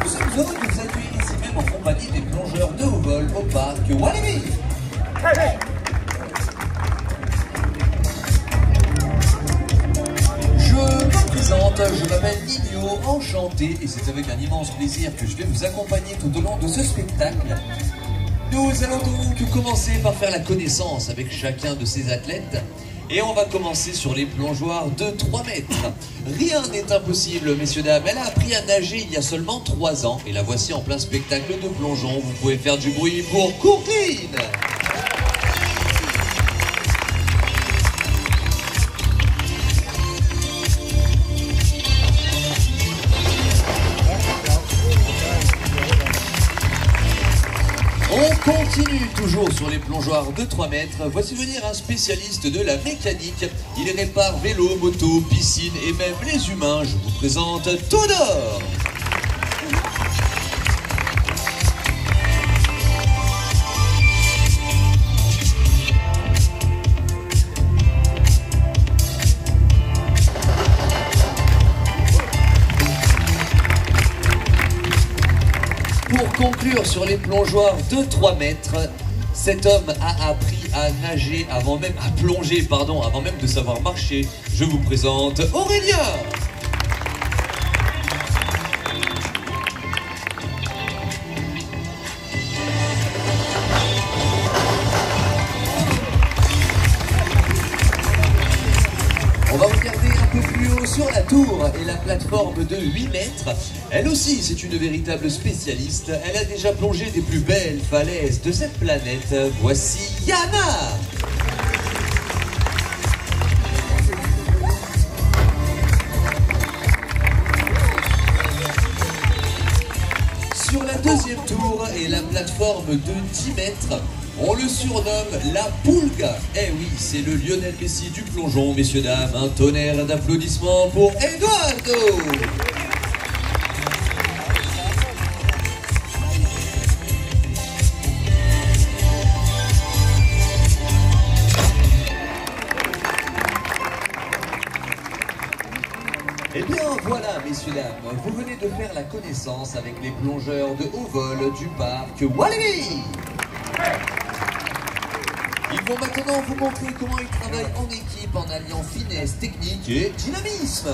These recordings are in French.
nous sommes heureux de vous accueillir ici même en compagnie des plongeurs de haut vol au parc Walibi. Je me présente, je m'appelle Nino, enchanté, et c'est avec un immense plaisir que je vais vous accompagner tout au long de ce spectacle. Nous allons donc commencer par faire la connaissance avec chacun de ces athlètes. Et on va commencer sur les plongeoires de 3 mètres. Rien n'est impossible, messieurs, dames. Elle a appris à nager il y a seulement 3 ans. Et la voici en plein spectacle de plongeon. Vous pouvez faire du bruit pour Courtline. On continue toujours sur les plongeoires de 3 mètres. Voici venir un spécialiste de la mécanique. Il répare vélo, moto, piscine et même les humains. Je vous présente Todor. Pour conclure sur les plongeoires de 3 mètres, cet homme a appris à nager avant même, à plonger, pardon, avant même de savoir marcher. Je vous présente Aurélien. On va regarder un peu plus haut sur la tour et la plateforme de 8 mètres. Elle aussi, c'est une véritable spécialiste. Elle a déjà plongé des plus belles falaises de cette planète. Voici Yana. Sur la deuxième tour et la plateforme de 10 mètres, on le surnomme la Pulga. Eh oui, c'est le Lionel Messi du plongeon, messieurs, dames. Un tonnerre d'applaudissements pour Eduardo. Eh bien voilà, messieurs, dames, vous venez de faire la connaissance avec les plongeurs de haut vol du parc Walibi. Ils vont maintenant vous montrer comment ils travaillent en équipe en alliant finesse, technique et dynamisme.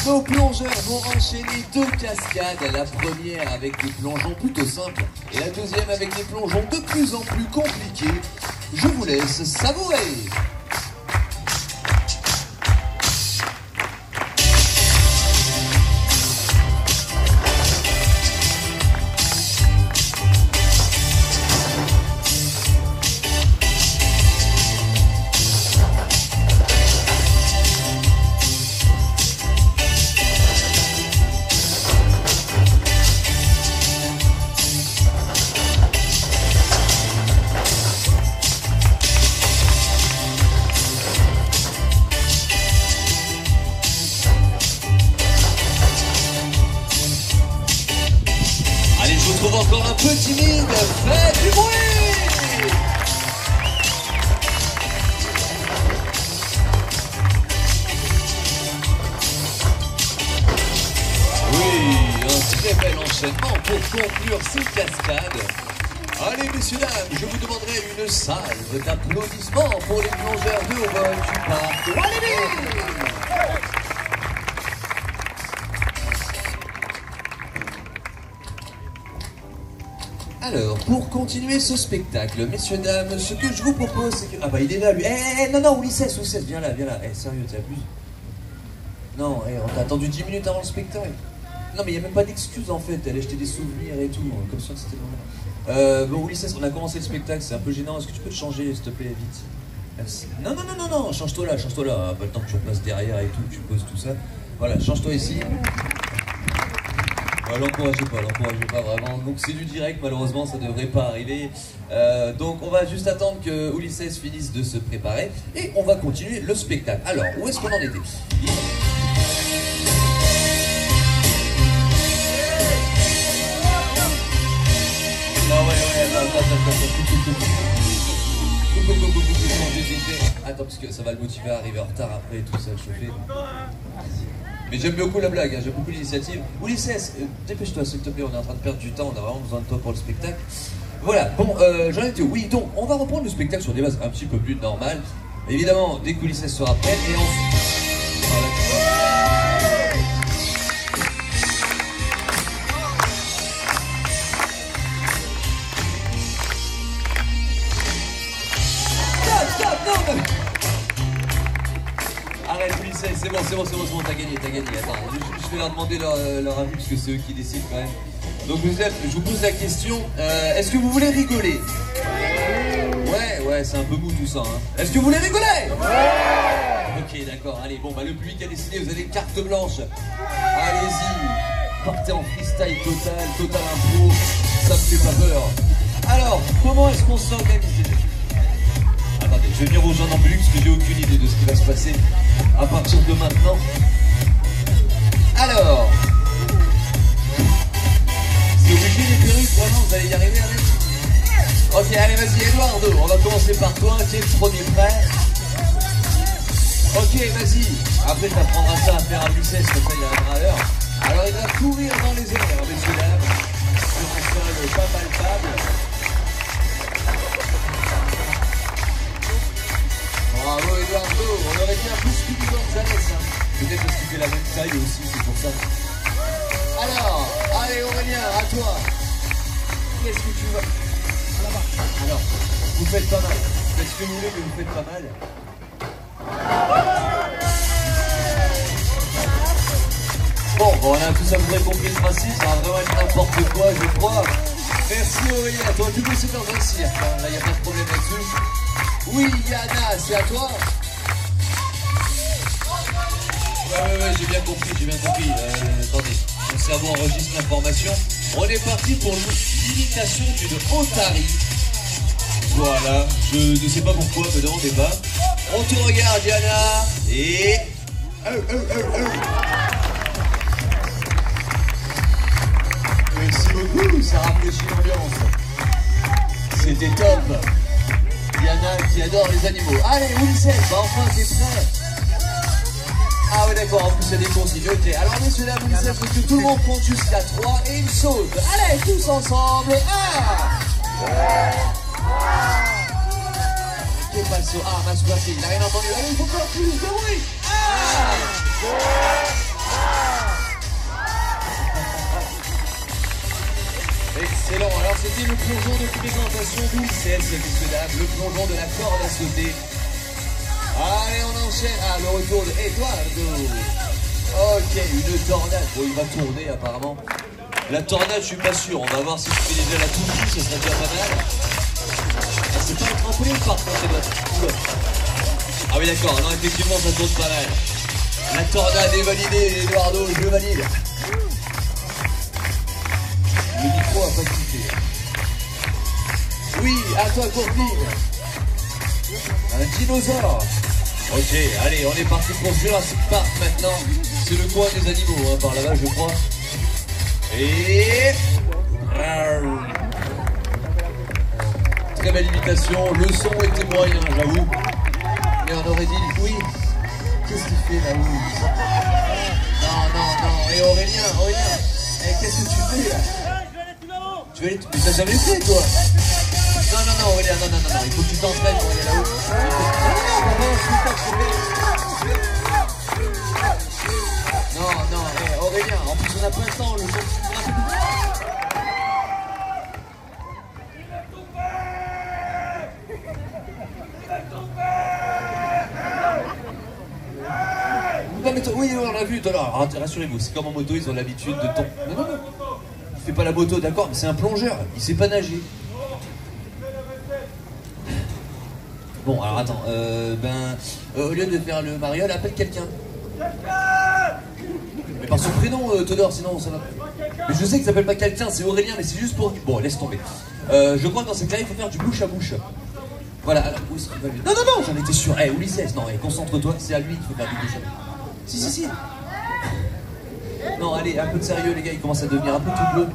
Nos plongeurs vont enchaîner 2 cascades, la première avec des plongeons plutôt simples et la deuxième avec des plongeons de plus en plus compliqués. Je vous laisse savourer. Je vous trouve encore un peu timide, faites du bruit! Oui, un très bel enchaînement pour conclure ces cascades. Allez, messieurs, dames, je vous demanderai une salve d'applaudissements pour les plongeurs de haut vol du parc Walibi. Alors, pour continuer ce spectacle, messieurs, dames, ce que je vous propose, c'est que... Ah bah, il est là, lui. Non, Ulysse, viens là. Sérieux, t'abuses. Non, on t'a attendu 10 minutes avant le spectacle. Non, mais il n'y a même pas d'excuse, en fait. Elle a acheté des souvenirs et tout, comme ça, c'était normal. Bon, Ulysse, on a commencé le spectacle, c'est un peu gênant. Est-ce que tu peux te changer, s'il te plaît, vite? Merci. Non, change-toi là. Pas le temps que tu repasses derrière et tout, que tu poses tout ça. Voilà, change-toi ici. L'encouragez pas vraiment. Donc c'est du direct, malheureusement ça devrait pas arriver. Donc on va juste attendre que Ulysse finisse de se préparer et on va continuer le spectacle. Alors, où est-ce qu'on en était? Non, attends. que ça va le motiver à arriver en retard après et tout ça, chauffer. Mais j'aime beaucoup la blague, hein, j'aime beaucoup l'initiative. Ulysse, dépêche-toi s'il te plaît, on est en train de perdre du temps, on a vraiment besoin de toi pour le spectacle. Voilà, bon, j'en étais où? Oui, donc on va reprendre le spectacle sur des bases un petit peu plus normales. Évidemment, dès que Ulysse sera prête et on... Arrête Ulysse, c'est bon, t'as gagné. Attends, je vais leur demander leur avis parce que c'est eux qui décident quand même. Donc je vous pose la question, est-ce que vous voulez rigoler? Ouais, c'est un peu mou tout ça. Hein. Est-ce que vous voulez rigoler? Ok, d'accord, allez, bon, bah le public a décidé, vous avez une carte blanche. Allez-y, partez en freestyle total impro, ça me fait pas peur. Alors, comment est-ce qu'on s'organise? Attendez, je vais venir rejoindre en public parce que j'ai aucune idée de ce qui va se passer à partir de maintenant. Alors, c'est obligé les perruques, vraiment, vous allez y arriver avec? Ok, allez, vas-y, Eduardo, on va commencer par toi, qui est le premier prêt. Ok, vas-y. Après, tu apprendras ça à faire à Ulysse, comme ça, il arrivera à l'heure. Alors, il va courir dans les airs, messieurs, dames, sur un sol pas palpable. Bravo, Eduardo, on aurait bien plus Speedy Gonzalez, hein. Peut-être parce qu'il fait la même taille aussi, c'est pour ça. Alors, allez, Aurélien, à toi. Qu'est-ce que tu veux? Alors, vous faites pas mal. Faites ce que vous voulez, mais vous faites pas mal. Bon, on a tous à peu près compris le principe, ça va vraiment être n'importe quoi, je crois. Merci Aurélien, toi tu bosses dans un cirque, hein. Là il n'y a pas de problème là-dessus. Oui, Yana, c'est à toi. Ouais, j'ai bien compris. Attendez, mon cerveau enregistre l'information. On est parti pour l'imitation d'une otarie. Voilà, je ne sais pas pourquoi, me demandez pas. On te regarde, Yana, et... Merci beaucoup, ça rafraîchit l'ambiance. C'était top. Yana qui adore les animaux. Allez, Ulysse, bah enfin t'es prêt. Ah ouais d'accord, en plus il y a des consignes. Ok, alors messieurs dames, Ulysse, faut que tout le monde compte jusqu'à 3 et il saute. Allez, tous ensemble. 1. Que passe au... Ah, Masquati, il n'a rien entendu. Allez, il faut faire plus de bruit. Excellent, alors c'était le plongeon de présentation d'Ulysse, messieurs dames, le plongeon de la corde à sauter. Allez, on enchaîne. Ah, le retour de Eduardo. Ok, une tornade. Bon, il va tourner apparemment. La tornade, je suis pas sûr. On va voir si tu fais déjà la tournée, ce serait déjà pas mal. Ah, c'est pas un trampoline par contre, Eduardo. Ah oui, d'accord, non, effectivement, ça tourne pas mal. La tornade est validée, Eduardo, je valide. Le micro a pas quitté. Oui, à toi, Courtine. Un dinosaure. Ok, allez, on est parti pour Jurassic Park maintenant. C'est le coin des animaux, hein, par là-bas, je crois. Et... Très belle imitation. Le son était moyen, j'avoue. Mais on aurait dit, oui. Qu'est-ce qu'il fait là, oui? Non. Et Aurélien. Eh, qu'est-ce que tu fais là? Tu veux aller... Mais t'as jamais fait, toi? Non, Aurélien, non. Il faut que tu t'entraînes pour aller là-haut. Non, Aurélien, en plus on a pas le temps, le son. Non mais oui, on l'a vu tout à l'heure. Rassurez-vous, c'est comme en moto, ils ont l'habitude de tomber. Non. Il fait pas la moto, d'accord, mais c'est un plongeur, il sait pas nager. Bon, alors attends, au lieu de faire le mariole, appelle quelqu'un. Mais par son prénom, Todor, sinon ça va. Mais je sais qu'il s'appelle pas quelqu'un, c'est Aurélien, mais c'est juste pour... Bon, laisse tomber. Je crois que dans ces cas-là, il faut faire du bouche à bouche. Voilà, alors, où est-ce qu'il va lui... Non, j'en étais sûr. Eh, Ulysse, non, concentre-toi, c'est à lui qu'il faut faire du bouche à bouche. Si. Non, allez, un peu de sérieux, les gars, il commence à devenir un peu tout bleu.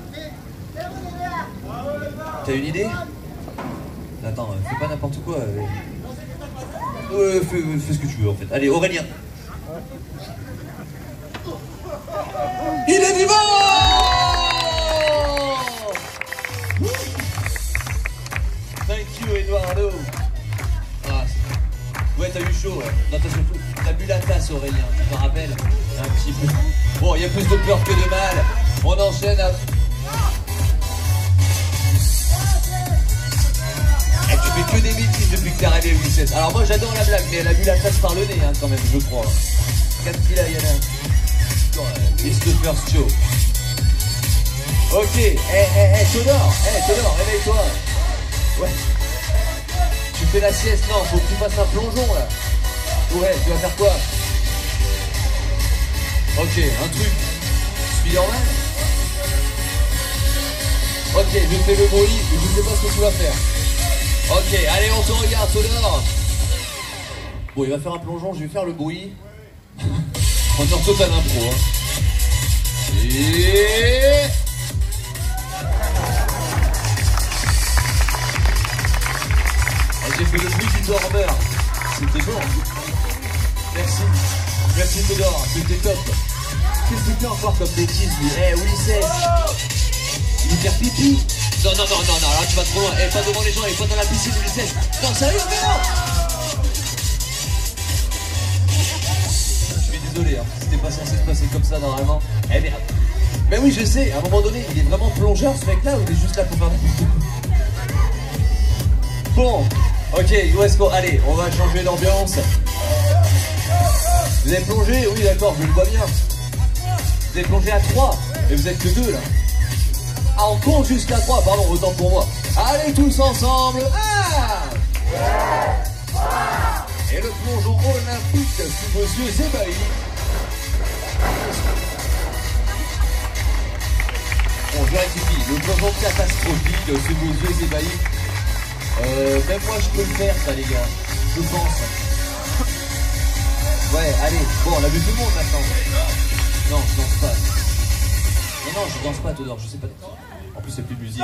T'as une idée? Attends, fais pas n'importe quoi. fais ce que tu veux en fait. Allez, Aurélien. Il est vivant. Thank you, Eduardo. Ah, ouais, t'as eu chaud, ouais. Non, t'as surtout, t'as bu la tasse, Aurélien, tu t'en rappelles? Un petit peu. Bon, il y a plus de peur que de mal. On enchaîne à... Eh, tu fais que des bêtises depuis que t'es arrivé, Ulysse. Alors moi, j'adore la blague, mais elle a bu la tasse par le nez, hein, quand même, je crois. 4 kilos, il y en a. It's the first show. Ok, Todor, réveille-toi. Ouais. Tu fais la sieste, non, faut que tu fasses un plongeon là. Ouais, tu vas faire quoi? Ok, un truc. Spider-Man. Ok, je fais le bruit, je sais pas ce que tu vas faire. Ok, allez, on se regarde, Todor. Bon, il va faire un plongeon, je vais faire le bruit. On est en total impro, hein. Et... j'ai fait le bruit du dormeur. C'était bon. Merci. Merci Todor, c'était top. Qu'est-ce que tu fais encore comme bêtise, lui? Eh, Ulysse. Il veut faire pipi. Non, là tu vas trop loin. Eh, pas devant les gens et pas dans la piscine, Ulysse. Non, sérieux, mais non. Je suis désolé, hein. C'était pas censé se passer comme ça normalement. Eh merde. Mais oui, je sais, à un moment donné, il est vraiment plongeur ce mec-là ou il est juste là pour faire n'importe quoi? Bon. Ok, où est-ce qu'on... Allez, on va changer d'ambiance. Vous avez plongé? Oui, d'accord, je le vois bien. Vous avez plongé à 3, et vous êtes que 2 là. Ah, on compte jusqu'à 3, pardon, autant pour moi. Allez, tous ensemble. 1. Et le plongeon olympique sous vos yeux ébahis. Bon, je rectifie, le plongeon catastrophique sous vos yeux ébahis. Même moi je peux le faire ça les gars, je pense. Ouais, allez, bon on a vu tout le monde maintenant. Non, je danse pas. Non, je danse pas Todor, je sais pas danser. En plus c'est plus de musique.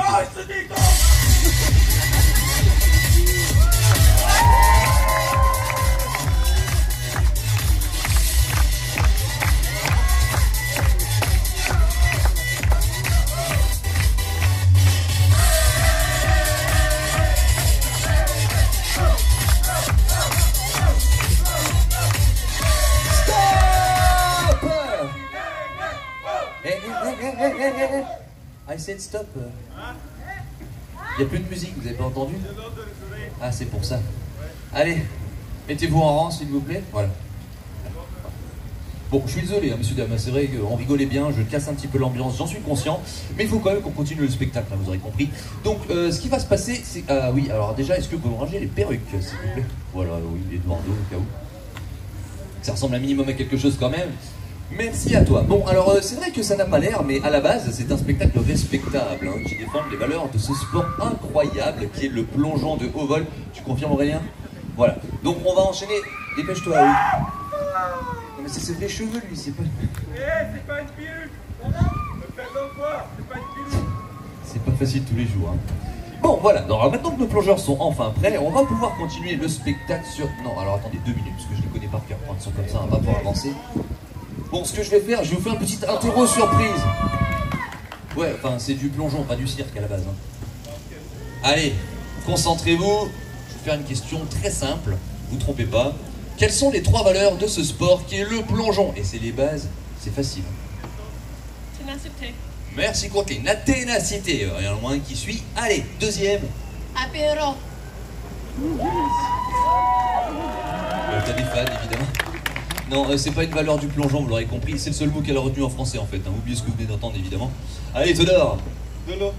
I said stop. Il n'y a plus de musique, vous avez pas entendu? Ah, c'est pour ça. Allez, mettez-vous en rang s'il vous plaît. Voilà. Bon, je suis désolé, hein, messieurs, dames, c'est vrai qu'on rigolait bien, je casse un petit peu l'ambiance, j'en suis conscient, mais il faut quand même qu'on continue le spectacle, hein, vous aurez compris. Donc, ce qui va se passer, c'est... Ah oui, alors déjà, est-ce que vous pouvez me ranger les perruques, s'il vous plaît? Voilà, oui, Eduardo, au cas où. Ça ressemble un minimum à quelque chose quand même. Merci à toi. Bon, alors c'est vrai que ça n'a pas l'air, mais à la base, c'est un spectacle respectable, hein, qui défend les valeurs de ce sport incroyable qui est le plongeon de haut vol. Tu confirmes, Aurélien? Voilà. Donc on va enchaîner. Dépêche-toi, oui. Non mais c'est les cheveux, lui, c'est pas... c'est pas une perruque. C'est pas une perruque. C'est pas facile tous les jours, hein. Bon, voilà. Alors maintenant que nos plongeurs sont enfin prêts, on va pouvoir continuer le spectacle sur... Non, alors attendez 2 minutes, parce que je les connais par cœur. Quand ils sont comme ça, on va pas pouvoir avancer. Bon, ce que je vais faire, je vais vous faire une petite interro surprise. Ouais, enfin, c'est du plongeon, pas du cirque à la base. Hein. Allez, concentrez-vous. Je vais faire une question très simple, vous trompez pas. Quelles sont les 3 valeurs de ce sport qui est le plongeon? Et c'est les bases, c'est facile. Ténacité. Merci Courtline. La ténacité, rien de moins qui suit. Allez, deuxième. Apéro. T'as des fans, évidemment. Non, c'est pas une valeur du plongeon, vous l'aurez compris. C'est le seul mot qu'elle a retenu en français, en fait. Hein. Oubliez ce que vous venez d'entendre, évidemment. Allez, Todor. De l'eau.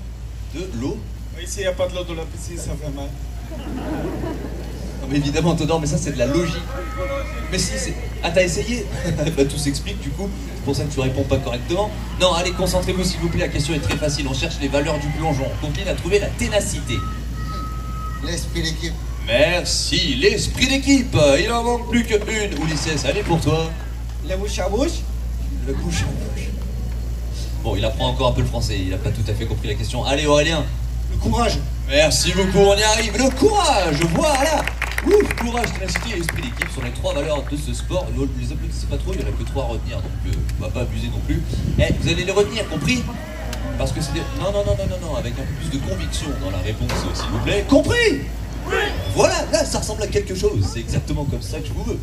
De l'eau? Oui, s'il n'y a pas de l'eau dans la piscine, ça fait mal. Non, mais évidemment, Todor, mais ça, c'est de la logique. Mais si, c'est... Ah, t'as essayé? Bah, tout s'explique, du coup. C'est pour ça que tu réponds pas correctement. Non, allez, concentrez-vous, s'il vous plaît. La question est très facile. On cherche les valeurs du plongeon. On continue à trouver la ténacité. L'esprit d'équipe. Merci, l'esprit d'équipe. Il en manque plus qu'une. Ulysse, allez pour toi. La bouche à bouche. Le bouche à bouche. Bon, il apprend encore un peu le français. Il n'a pas tout à fait compris la question. Allez, Aurélien. Le courage. Merci beaucoup, on y arrive. Le courage, voilà. Ouf, courage, ténacité et esprit d'équipe sont les 3 valeurs de ce sport. Ne les applaudissez pas trop, il n'y en a que 3 à retenir, donc on va pas abuser non plus. Eh, vous allez les retenir, compris? Parce que c'est des... Non, avec un peu plus de conviction dans la réponse, s'il vous plaît. Compris? Oui. Voilà, là, ça ressemble à quelque chose. C'est exactement comme ça que je vous veux.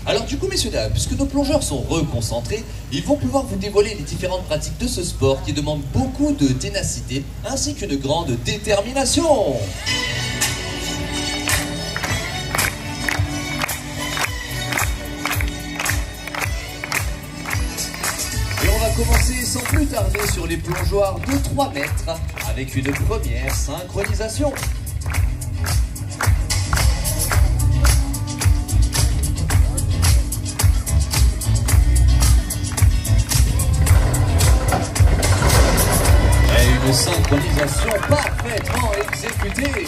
Alors du coup, messieurs, dames, puisque nos plongeurs sont reconcentrés, ils vont pouvoir vous dévoiler les différentes pratiques de ce sport qui demandent beaucoup de ténacité, ainsi qu'une grande détermination. Et on va commencer sans plus tarder sur les plongeoires de 3 mètres, avec une première synchronisation. Une synchronisation parfaitement exécutée.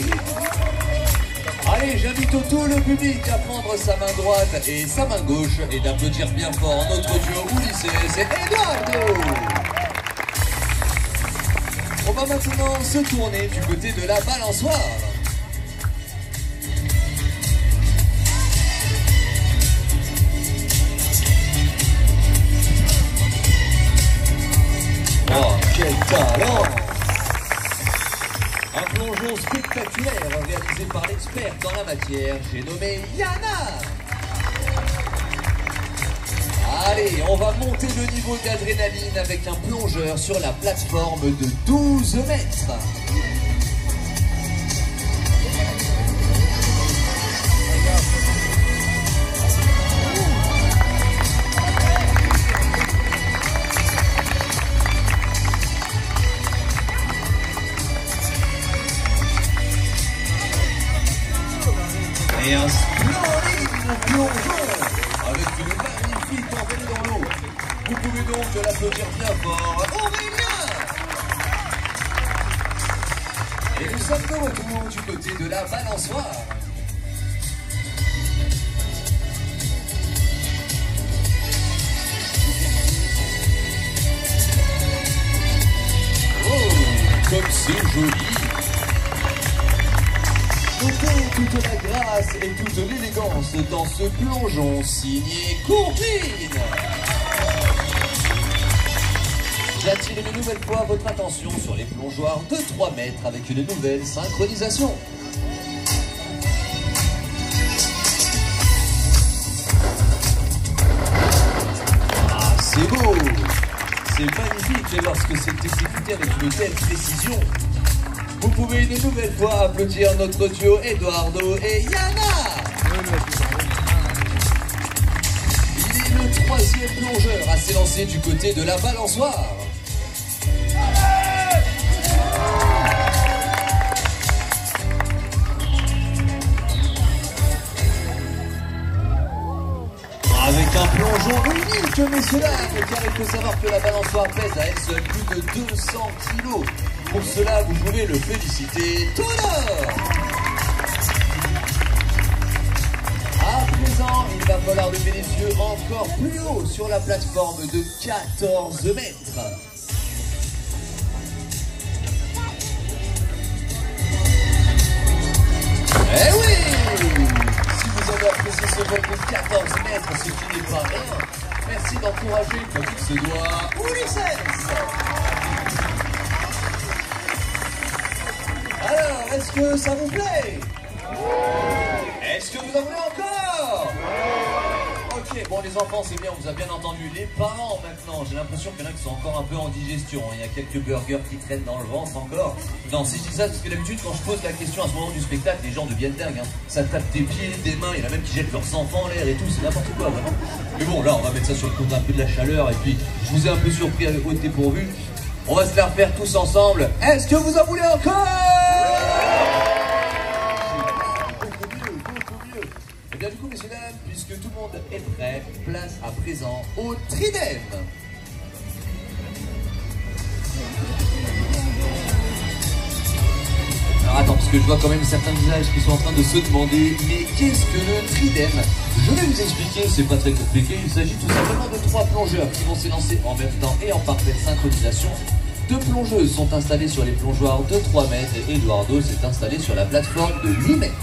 Allez, j'invite tout le public à prendre sa main droite et sa main gauche et d'applaudir bien fort notre duo Ulises et Eduardo. On va maintenant se tourner du côté de la balançoire. Oh, quel talent! Un plongeon spectaculaire réalisé par l'expert dans la matière, j'ai nommé Yana. Allez, on va monter le niveau d'adrénaline avec un plongeur sur la plateforme de 12 mètres. Et un splendide plongeon avec une magnifique envolée dans l'eau. Vous pouvez donc l'applaudir bien fort, Aurélien. Et nous sommes de retour du côté de la balançoire. Oh, comme c'est joli. Notez toute la grâce et toute l'élégance dans ce plongeon signé Courtine. J'attire une nouvelle fois votre attention sur les plongeoires de 3 mètres avec une nouvelle synchronisation. Ah, c'est beau! C'est magnifique lorsque c'est exécuté avec une telle précision. Vous pouvez une nouvelle fois applaudir notre duo Eduardo et Yana. Il est le 3e plongeur à s'élancer du côté de la balançoire. Avec un plongeon unique, messieurs dames, car il faut savoir que la balançoire pèse à elle seule plus de 200 kg. Pour cela, vous pouvez le féliciter, Tonor. À présent, il va falloir lever les yeux encore plus haut sur la plateforme de 14 mètres. Eh oui! Si vous avez apprécié ce vol de 14 mètres, ce qui n'est pas rien, merci d'encourager, comme il se doit, Ulises. Alors, est-ce que ça vous plaît? Est-ce que vous en voulez encore? Ok, bon les enfants, c'est bien, on vous a bien entendu. Les parents maintenant, j'ai l'impression qu'il y en a qui sont encore un peu en digestion. Il y a quelques burgers qui traînent dans le ventre encore. Non, si je dis ça, parce que d'habitude, quand je pose la question à ce moment du spectacle, les gens deviennent dingues. Hein. Ça tape des pieds, des mains, il y en a même qui jettent leurs enfants en l'air et tout, c'est n'importe quoi vraiment. Mais bon, là, on va mettre ça sur le compte un peu de la chaleur. Et puis, je vous ai un peu surpris avec votre dépourvu. On va se la refaire tous ensemble. Est-ce que vous en voulez encore? Et bien du coup, messieurs dames, puisque tout le monde est prêt, place à présent au tridème. Alors attends, parce que je vois quand même certains visages qui sont en train de se demander, mais qu'est-ce que le tridème? Je vais vous expliquer, c'est pas très compliqué, il s'agit tout simplement de 3 plongeurs qui vont s'élancer en même temps et en parfaite synchronisation. 2 plongeuses sont installées sur les plongeoires de 3 mètres et Eduardo s'est installé sur la plateforme de 8 mètres.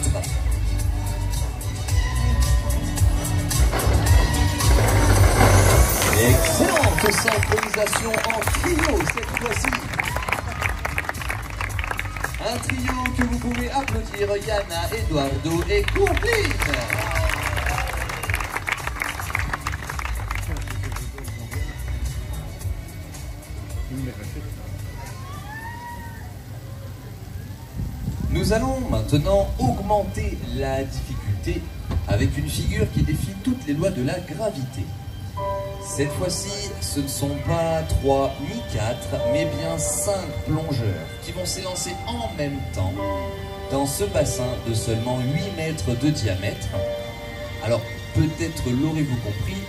synchronisation en trio cette fois-ci. Un trio que vous pouvez applaudir, Yana, Eduardo et Courtine. Nous allons maintenant augmenter la difficulté avec une figure qui défie toutes les lois de la gravité. Cette fois-ci, ce ne sont pas 3 ni 4, mais bien 5 plongeurs qui vont s'élancer en même temps dans ce bassin de seulement 8 mètres de diamètre. Alors, peut-être l'aurez-vous compris,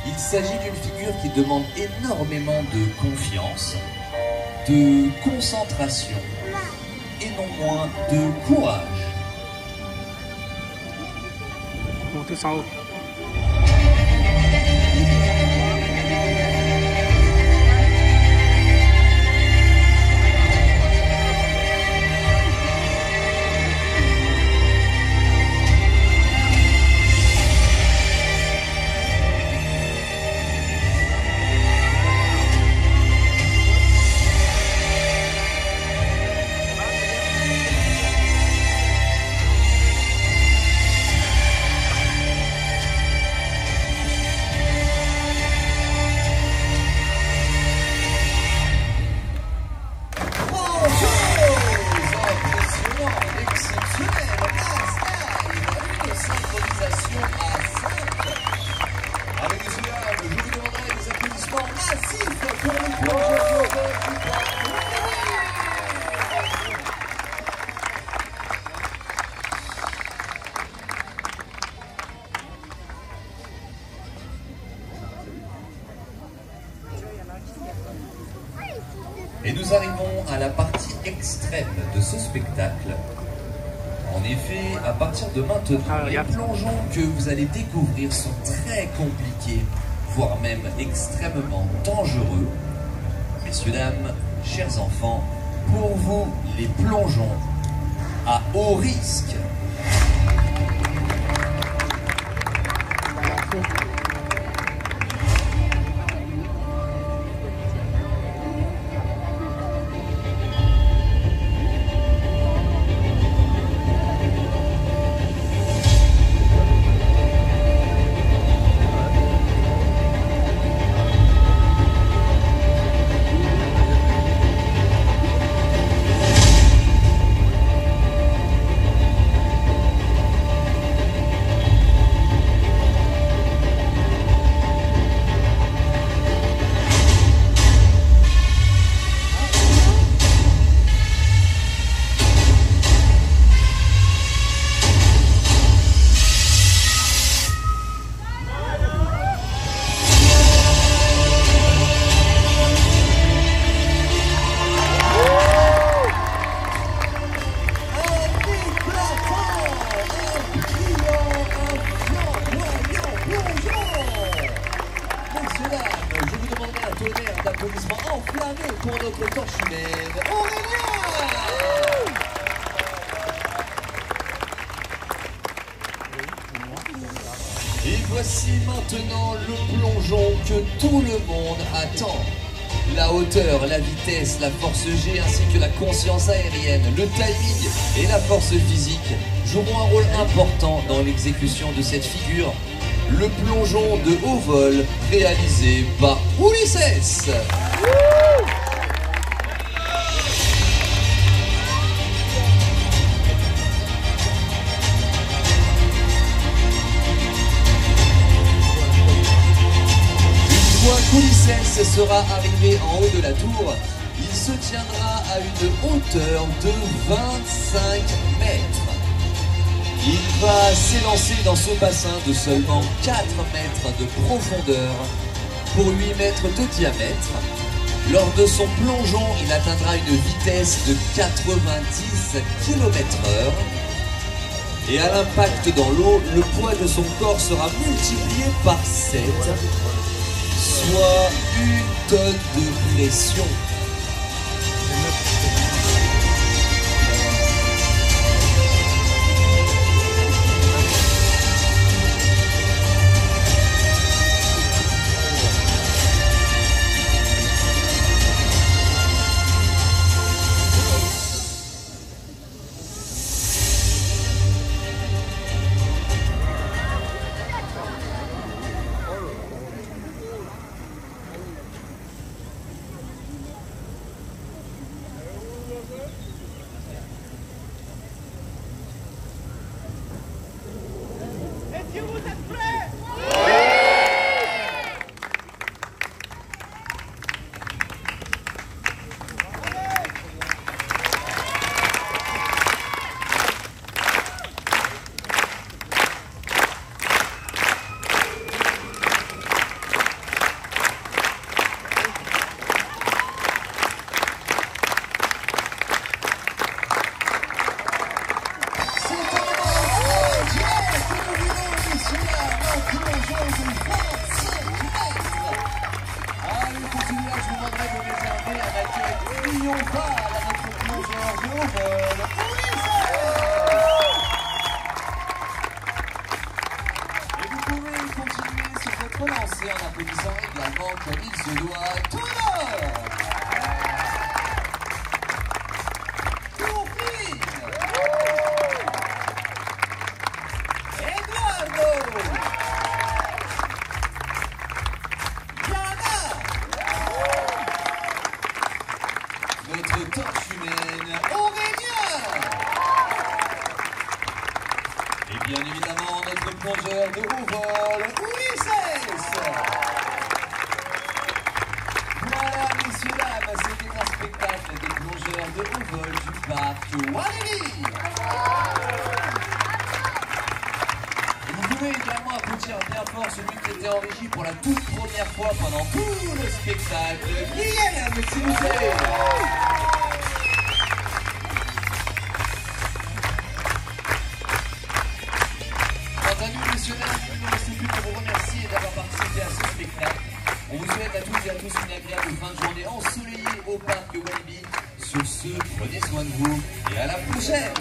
il s'agit d'une figure qui demande énormément de confiance, de concentration et non moins de courage. Montez en haut. Et nous arrivons à la partie extrême de ce spectacle. En effet, à partir de maintenant, les plongeons que vous allez découvrir sont très compliqués, voire même extrêmement dangereux. Messieurs, dames, chers enfants, pour vous, les plongeons à haut risque. Enflammé pour notre torche humaine, Aurélien. Et voici maintenant le plongeon que tout le monde attend. La hauteur, la vitesse, la force G ainsi que la conscience aérienne, le timing et la force physique joueront un rôle important dans l'exécution de cette figure. Le plongeon de haut vol réalisé par Ulisses. Une fois qu'Ulisses sera arrivé en haut de la tour, il se tiendra à une hauteur de 25 mètres. Il va s'élancer dans ce bassin de seulement 4 mètres de profondeur pour 8 mètres de diamètre. Lors de son plongeon, il atteindra une vitesse de 90 km/h. Et à l'impact dans l'eau, le poids de son corps sera multiplié par 7, soit 1 tonne de pression. que vous êtes prêts? Relancer en applaudissant également comme il se doit tout l'heure. Courtine, Eduardo, Diana, notre torche humaine Aurélien, et bien évidemment notre plongeur de haut vol Ulisses. Voilà, messieurs, dames, c'était un spectacle des plongeurs de haut vol du parc Walibi. Vous pouvez également applaudir bien fort celui qui était en régie pour la toute première fois pendant tout le spectacle, Guillaume, s'il vous plaît. Quant à nous, messieurs, dames, il ne nous reste plus qu'à vous remercier d'avoir participé à ce spectacle. On vous souhaite à toutes et à tous une agréable fin de journée ensoleillée au parc Walibi. Sur ce, prenez soin de vous et à la prochaine.